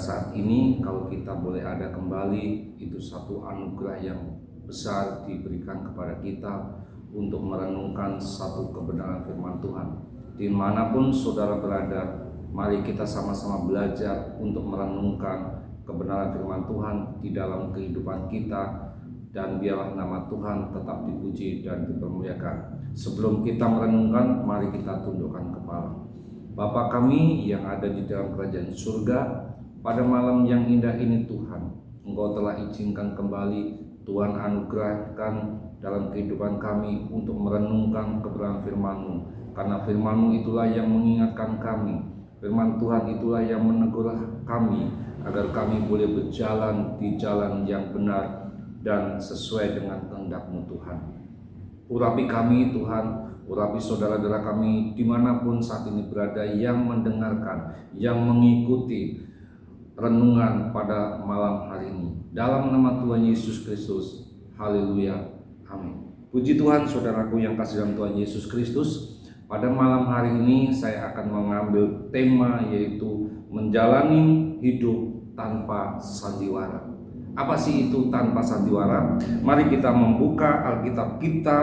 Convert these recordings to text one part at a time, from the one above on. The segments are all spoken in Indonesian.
saat ini kalau kita boleh ada kembali, itu satu anugerah yang besar diberikan kepada kita untuk merenungkan satu kebenaran firman Tuhan. Dimanapun saudara berada, mari kita sama-sama belajar untuk merenungkan kebenaran firman Tuhan di dalam kehidupan kita, dan biarlah nama Tuhan tetap dipuji dan dipermuliakan. Sebelum kita merenungkan, mari kita tundukkan kepala. Bapa kami yang ada di dalam kerajaan surga, pada malam yang indah ini Tuhan, Engkau telah izinkan kembali, Tuhan anugerahkan dalam kehidupan kami untuk merenungkan kebenaran firman-Mu. Karena firman-Mu itulah yang mengingatkan kami, firman Tuhan itulah yang menegur kami, agar kami boleh berjalan di jalan yang benar dan sesuai dengan kehendak-Mu Tuhan. Urapi kami Tuhan, urapi saudara-saudara kami dimanapun saat ini berada, yang mendengarkan, yang mengikuti renungan pada malam hari ini. Dalam nama Tuhan Yesus Kristus, haleluya, amin. Puji Tuhan, saudaraku yang kasih dalam Tuhan Yesus Kristus. Pada malam hari ini saya akan mengambil tema, yaitu menjalani hidup tanpa sandiwara. Apa sih itu tanpa sandiwara? Mari kita membuka Alkitab kita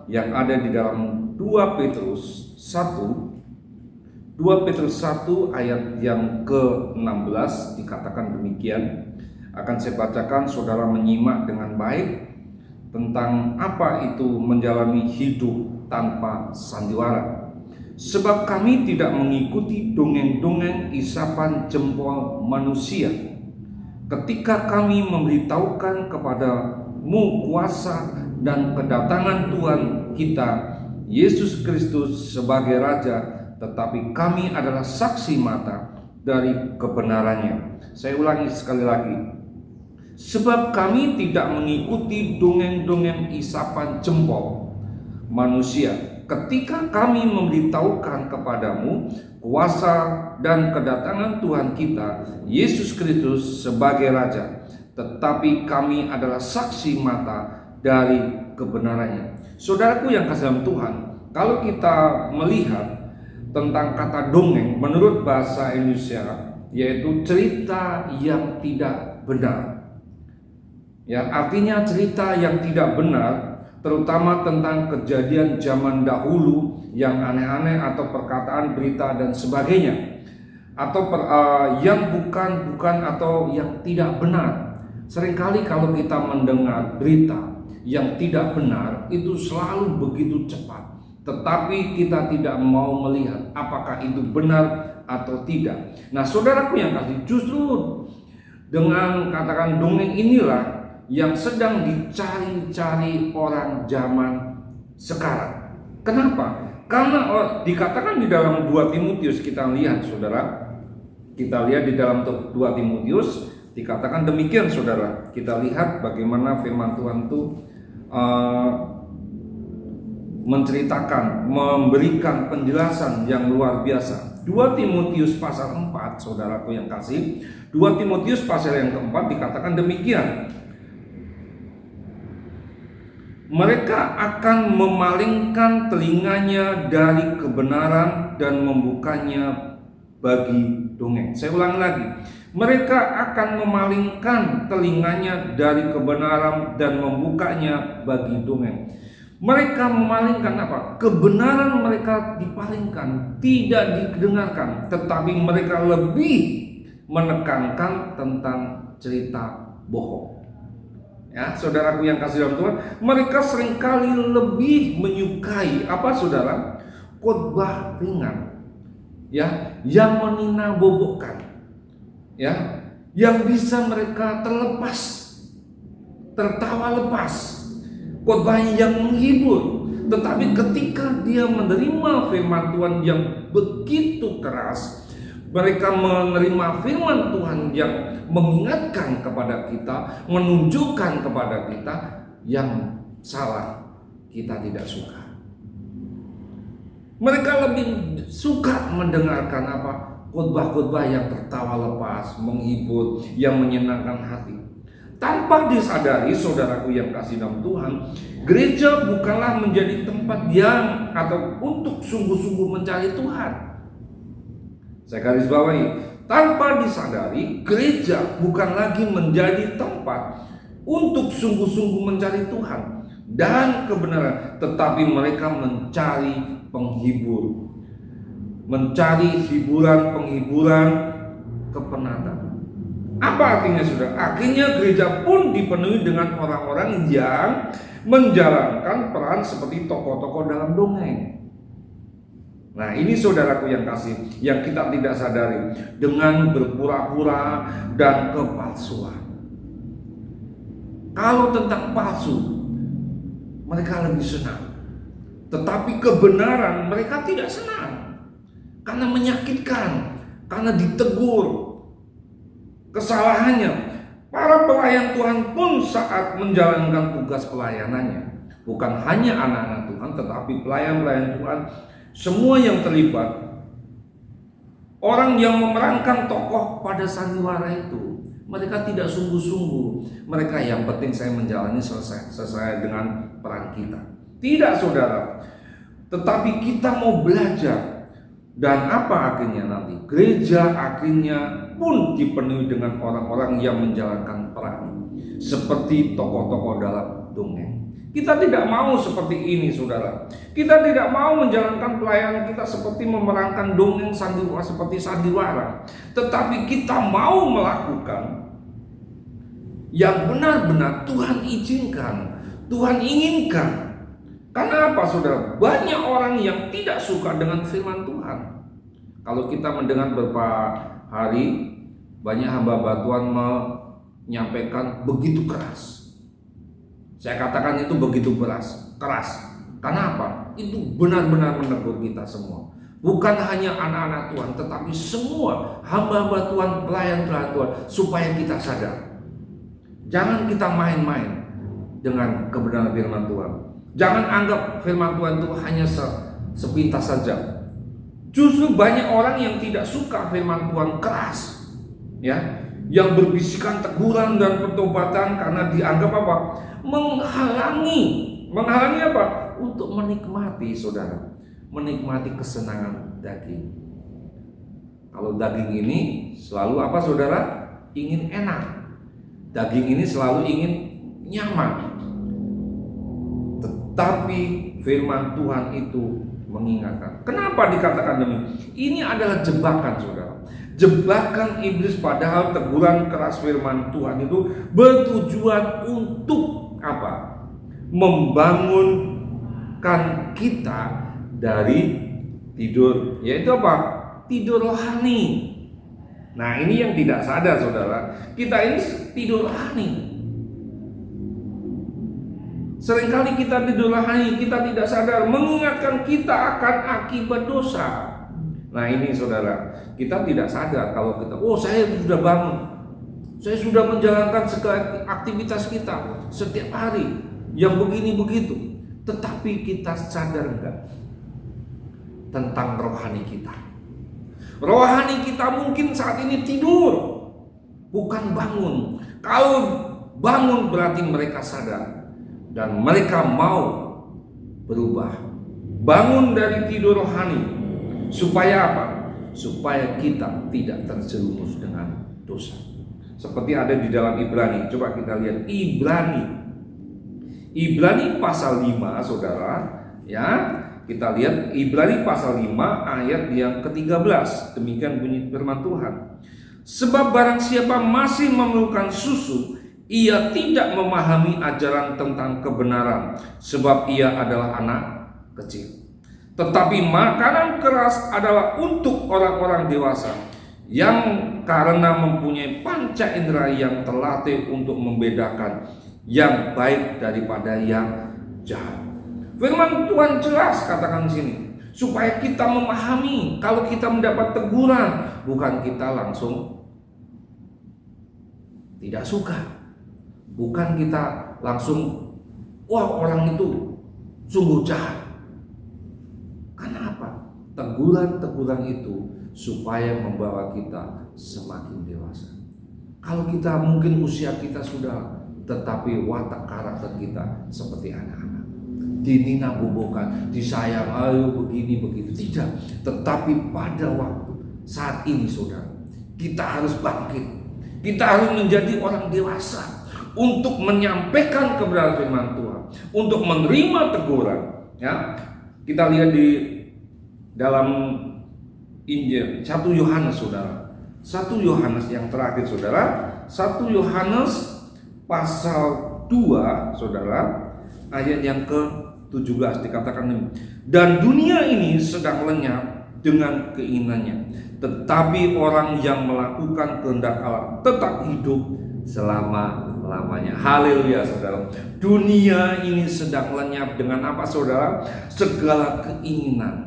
yang ada di dalam 2 Petrus 1 ayat yang ke-16, dikatakan demikian. Akan saya bacakan, saudara menyimak dengan baik tentang apa itu menjalani hidup tanpa sandiwara. Sebab kami tidak mengikuti dongeng-dongeng isapan jempol manusia, ketika kami memberitahukan kepadamu kuasa dan kedatangan Tuhan kita Yesus Kristus sebagai Raja, tetapi kami adalah saksi mata dari kebenarannya. Saya ulangi sekali lagi. Sebab kami tidak mengikuti dongeng-dongeng isapan jempol manusia, ketika kami memberitahukan kepadamu kuasa dan kedatangan Tuhan kita Yesus Kristus sebagai Raja, tetapi kami adalah saksi mata dari kebenarannya. Saudaraku yang kasih dalam Tuhan, kalau kita melihat tentang kata dongeng menurut bahasa Indonesia, yaitu cerita yang tidak benar. Ya, artinya cerita yang tidak benar, terutama tentang kejadian zaman dahulu yang aneh-aneh, atau perkataan, berita dan sebagainya, atau yang bukan atau yang tidak benar. Seringkali kalau kita mendengar berita yang tidak benar, itu selalu begitu cepat, tetapi kita tidak mau melihat apakah itu benar atau tidak. Nah, saudaraku yang kasih, justru dengan katakan dongeng inilah yang sedang dicari-cari orang zaman sekarang. Kenapa? Karena dikatakan di dalam 2 Timotius, kita lihat saudara, kita lihat di dalam 2 Timotius dikatakan demikian saudara. Kita lihat bagaimana firman Tuhan itu menceritakan, memberikan penjelasan yang luar biasa. 2 Timotius pasal 4, saudaraku yang kasih, 2 Timotius pasal yang keempat dikatakan demikian. Mereka akan memalingkan telinganya dari kebenaran dan membukanya bagi dongeng. Saya ulang lagi. Mereka akan memalingkan telinganya dari kebenaran dan membukanya bagi dongeng. Mereka memalingkan apa? Kebenaran mereka dipalingkan, tidak didengarkan, tetapi mereka lebih menekankan tentang cerita bohong. Ya, saudaraku yang kasih dalam Tuhan, mereka seringkali lebih menyukai apa saudara? Khotbah ringan, ya, yang menina-bobokkan, ya, yang bisa mereka tertawa lepas, khotbah yang menghibur. Tetapi ketika dia menerima firman Tuhan yang begitu keras, mereka menerima firman Tuhan yang mengingatkan kepada kita, menunjukkan kepada kita yang salah, kita tidak suka. Mereka lebih suka mendengarkan apa? Khotbah-khotbah yang tertawa lepas, menghibur, yang menyenangkan hati. Tanpa disadari, saudaraku yang kasih dalam Tuhan, gereja bukanlah menjadi tempat yang atau untuk sungguh-sungguh mencari Tuhan. Saya garis bawahi, Tanpa disadari, gereja bukan lagi menjadi tempat untuk sungguh-sungguh mencari Tuhan dan kebenaran, tetapi mereka mencari penghibur, mencari hiburan-penghiburan kepenatan. Apa artinya, saudara? Akhirnya gereja pun dipenuhi dengan orang-orang yang menjalankan peran seperti tokoh-tokoh dalam dongeng. Nah, ini saudaraku yang kasih, yang kita tidak sadari dengan berpura-pura dan kepalsuan. Kalau tentang palsu, mereka lebih senang. Tetapi kebenaran mereka tidak senang. Karena menyakitkan, karena ditegur kesalahannya. Para pelayan Tuhan pun saat menjalankan tugas pelayanannya, bukan hanya anak-anak Tuhan, tetapi pelayan-pelayan Tuhan, semua yang terlibat, orang yang memerankan tokoh pada sandiwara itu, mereka tidak sungguh-sungguh. Mereka yang penting saya menjalani sesuai dengan peran kita. Tidak, saudara. Tetapi kita mau belajar. Dan apa akhirnya nanti? Gereja akhirnya pun dipenuhi dengan orang-orang yang menjalankan peran seperti tokoh-tokoh dalam dongeng. Kita tidak mau seperti ini, saudara. Kita tidak mau menjalankan pelayanan kita seperti memerankan dongeng sandiwara, seperti sandiwara. Tetapi kita mau melakukan yang benar-benar Tuhan izinkan, Tuhan inginkan. Karena apa, saudara? Banyak orang yang tidak suka dengan firman Tuhan. Kalau kita mendengar beberapa hari, banyak hamba Tuhan menyampaikan begitu keras. Saya katakan itu begitu keras. Karena apa? Itu benar-benar menegur kita semua. Bukan hanya anak-anak Tuhan, tetapi semua hamba-hamba Tuhan, pelayan-pelayan Tuhan, supaya kita sadar. Jangan kita main-main dengan kebenaran firman Tuhan. Jangan anggap firman Tuhan itu hanya sepintas saja. Justru banyak orang yang tidak suka firman Tuhan keras, ya, yang berbisikan teguran dan pertobatan karena dianggap apa? Menghalangi apa? Untuk menikmati, saudara, menikmati kesenangan daging. Kalau daging ini selalu apa, saudara? Ingin enak. Daging ini selalu ingin nyaman. Tetapi firman Tuhan itu mengingatkan. Kenapa dikatakan demikian? Ini adalah jebakan, saudara. Jebakan iblis, padahal teguran keras firman Tuhan itu bertujuan untuk apa? Membangunkan kita dari tidur, yaitu apa? Tidur rohani. Nah, ini yang tidak sadar, saudara. Kita ini tidur rohani. Seringkali kita tidur rohani, kita tidak sadar, mengingatkan kita akan akibat dosa. Nah, ini saudara, kita tidak sadar kalau kita, saya sudah bangun, saya sudah menjalankan segala aktivitas kita setiap hari yang begini begitu. Tetapi kita sadar enggak tentang rohani kita? Rohani kita mungkin saat ini tidur, bukan bangun. Kalau bangun berarti mereka sadar dan mereka mau berubah. Bangun dari tidur rohani. Supaya apa? Supaya kita tidak terjerumus dengan dosa. Seperti ada di dalam Ibrani. Coba kita lihat Ibrani pasal 5, saudara, ya. Kita lihat Ibrani pasal 5 ayat yang ke-13. Demikian bunyi firman Tuhan. Sebab barang siapa masih memerlukan susu, ia tidak memahami ajaran tentang kebenaran, sebab ia adalah anak kecil. Tetapi makanan keras adalah untuk orang-orang dewasa, yang karena mempunyai panca indera yang terlatih untuk membedakan yang baik daripada yang jahat. Firman Tuhan jelas katakan sini, supaya kita memahami. Kalau kita mendapat teguran, bukan kita langsung tidak suka, bukan kita langsung orang itu sungguh jahat. Karena apa? Teguran-teguran itu supaya membawa kita semakin dewasa. Kalau kita mungkin usia kita sudah, tetapi watak karakter kita seperti anak-anak, dinina bobokan, disayang, ayo begini begitu, tidak. Tetapi pada waktu saat ini, saudara, Kita harus bangkit. Kita harus menjadi orang dewasa untuk menyampaikan kebenaran firman Tuhan, untuk menerima teguran. Ya, kita lihat di dalam Injil 1 Yohanes, saudara. 1 Yohanes yang terakhir, saudara. 1 Yohanes pasal 2, saudara, ayat yang ke-17 dikatakan ini. Dan dunia ini sedang lenyap dengan keinginannya, tetapi orang yang melakukan kehendak Allah tetap hidup selama-lamanya. Haleluya, saudara. Dunia ini sedang lenyap dengan apa, saudara? Segala keinginannya.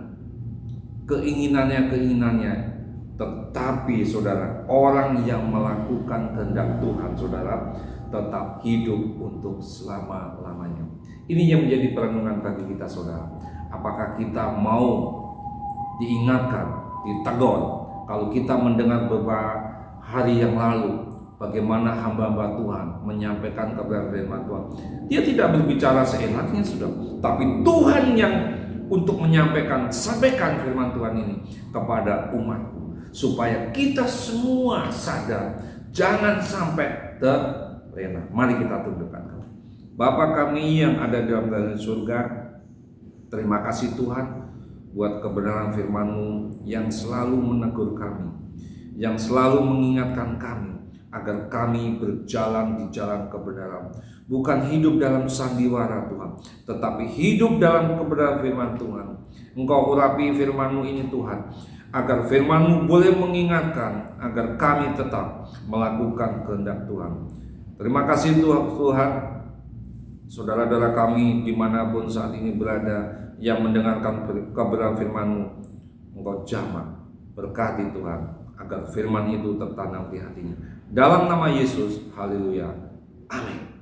Tetapi, saudara, orang yang melakukan kehendak Tuhan, saudara, tetap hidup untuk selama-lamanya. Ini yang menjadi perenungan bagi kita, saudara. Apakah kita mau diingatkan, ditegur? Kalau kita mendengar beberapa hari yang lalu bagaimana hamba-hamba Tuhan menyampaikan kebenaran firman Tuhan, dia tidak berbicara seenaknya, sudah, tapi Tuhan yang untuk sampaikan firman Tuhan ini kepada umat, supaya kita semua sadar, jangan sampai terlena. Mari kita tundukkan. Bapa kami yang ada dalam surga, terima kasih Tuhan buat kebenaran firman-Mu yang selalu menegur kami, yang selalu mengingatkan kami agar kami berjalan di jalan kebenaran, bukan hidup dalam sandiwara Tuhan, tetapi hidup dalam kebenaran firman Tuhan. Engkau urapi firman-Mu ini Tuhan, agar firman-Mu boleh mengingatkan, agar kami tetap melakukan kehendak Tuhan. Terima kasih Tuhan, saudara-saudara kami dimanapun saat ini berada yang mendengarkan kebenaran firman-Mu, Engkau jamah, berkati Tuhan, agar firman itu tertanam di hatinya. Dalam nama Yesus, haleluya, amin.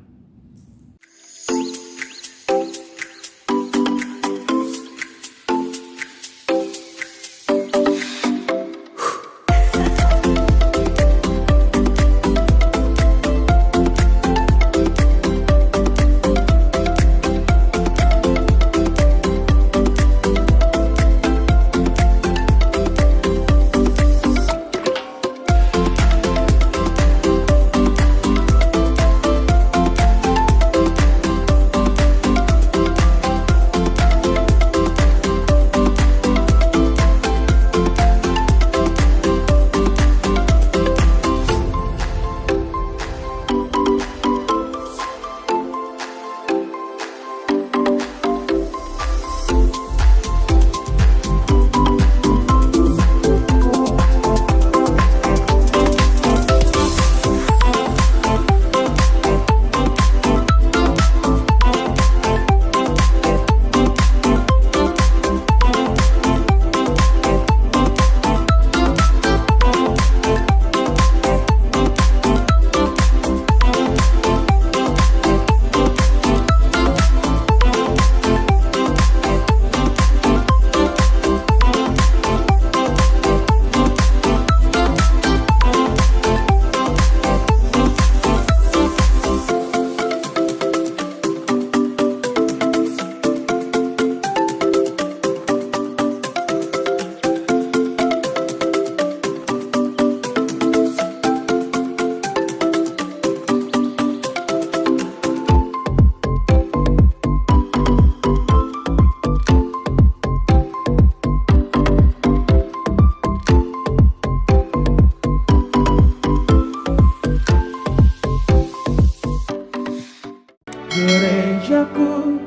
Gerejaku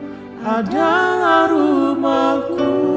adalah rumahku.